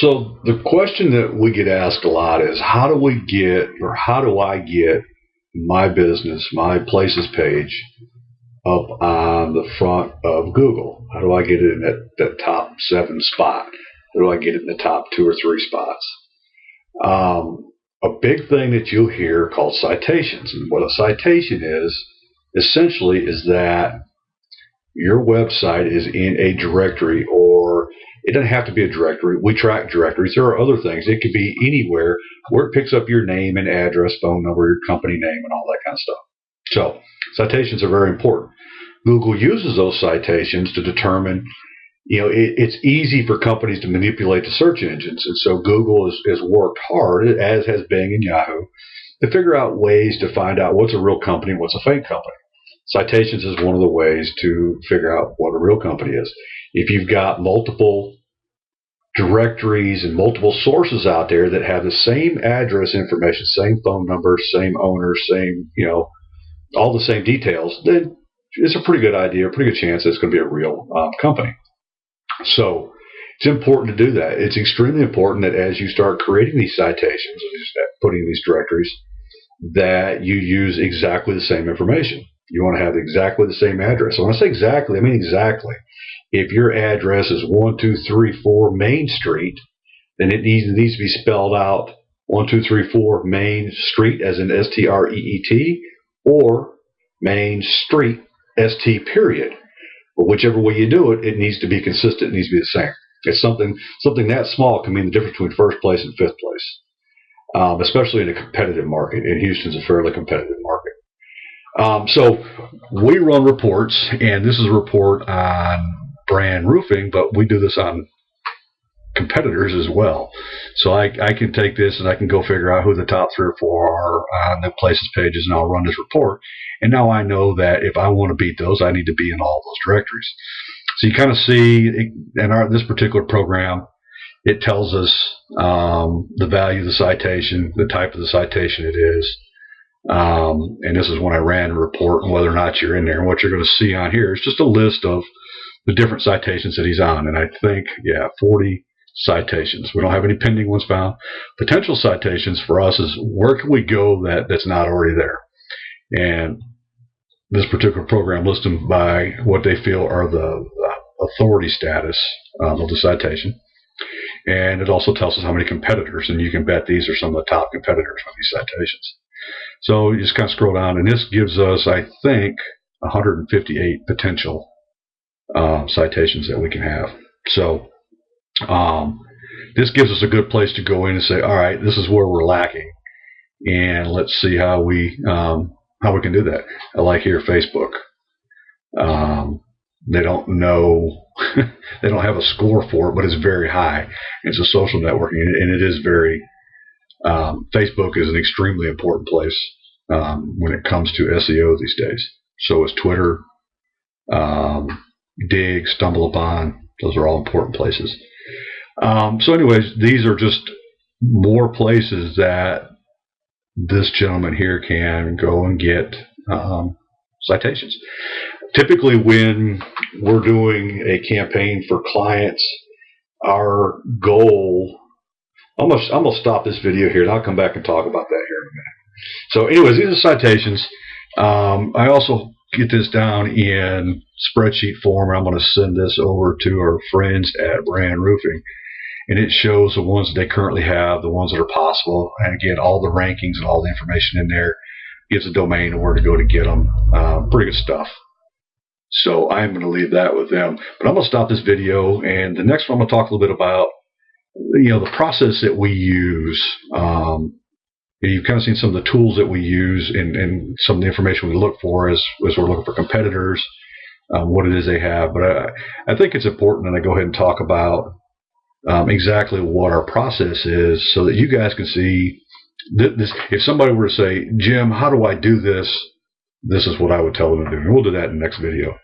So the question that we get asked a lot is how do I get my business, my places page up on the front of Google? How do I get it in that top 7 spot? How do I get it in the top 2 or 3 spots? A big thing that you'll hear called citations. And what a citation is essentially is that your website is in a directory, or it doesn't have to be a directory. We track directories. There are other things. It could be anywhere where it picks up your name and address, phone number, your company name, and all that kind of stuff. So citations are very important. Google uses those citations to determine, it's easy for companies to manipulate the search engines. And so Google has worked hard, as has Bing and Yahoo, to figure out ways to find out what's a real company and what's a fake company. Citations is one of the ways to figure out what a real company is. If you've got multiple directories and multiple sources out there that have the same address information, same phone number, same owner, same, all the same details, then it's a pretty good idea, a pretty good chance that it's going to be a real company. So it's important to do that. It's extremely important that as you start creating these citations, putting in these directories, that you use exactly the same information. You want to have exactly the same address. So when I say exactly, I mean exactly. If your address is 1234 Main Street, then it needs to be spelled out 1234 Main Street as in STREET, or Main Street ST period. But whichever way you do it, it needs to be consistent. It needs to be the same. It's something that small can mean the difference between first place and fifth place, especially in a competitive market. And Houston's a fairly competitive market. So we run reports, and this is a report on brand roofing, but we do this on competitors as well. So I can take this and I can go figure out who the top 3 or 4 are on the places pages, and I'll run this report. And now I know that if I want to beat those, I need to be in all those directories. So you kind of see in this particular program, it tells us the value of the citation, the type of the citation it is. And this is when I ran a report and whether or not you're in there. And what you're going to see on here is just a list of the different citations that he's on. And I think, 40 citations. We don't have any pending ones found. Potential citations for us is where can we go that's not already there. And this particular program lists them by what they feel are the authority status of the citation. And it also tells us how many competitors, and you can bet these are some of the top competitors on these citations. So you just kind of scroll down, and this gives us, I think, 158 potential citations that we can have. So this gives us a good place to go in and say, all right, this is where we're lacking, and let's see how we can do that. I like here Facebook. They don't know, they don't have a score for it, but it's very high. It's a social networking, and it is very. Facebook is an extremely important place when it comes to SEO these days. So is Twitter, Dig, StumbleUpon. Those are all important places. So anyways, these are just more places that this gentleman here can go and get citations. Typically when we're doing a campaign for clients, our goal, I'm going to stop this video here and I'll come back and talk about that here in a minute. So anyways, these are citations. I also get this down in spreadsheet form, and I'm going to send this over to our friends at Brand Roofing, and it shows the ones that they currently have, the ones that are possible, and again, all the rankings and all the information in there, gives a domain and where to go to get them. Pretty good stuff. So I'm going to leave that with them, but I'm going to stop this video, and the next one I'm going to talk a little bit about the process that we use. You've kind of seen some of the tools that we use and some of the information we look for as we're looking for competitors, what it is they have. But I think it's important that I go ahead and talk about exactly what our process is so that you guys can see this. If somebody were to say, Jim, how do I do this? This is what I would tell them to do. And we'll do that in the next video.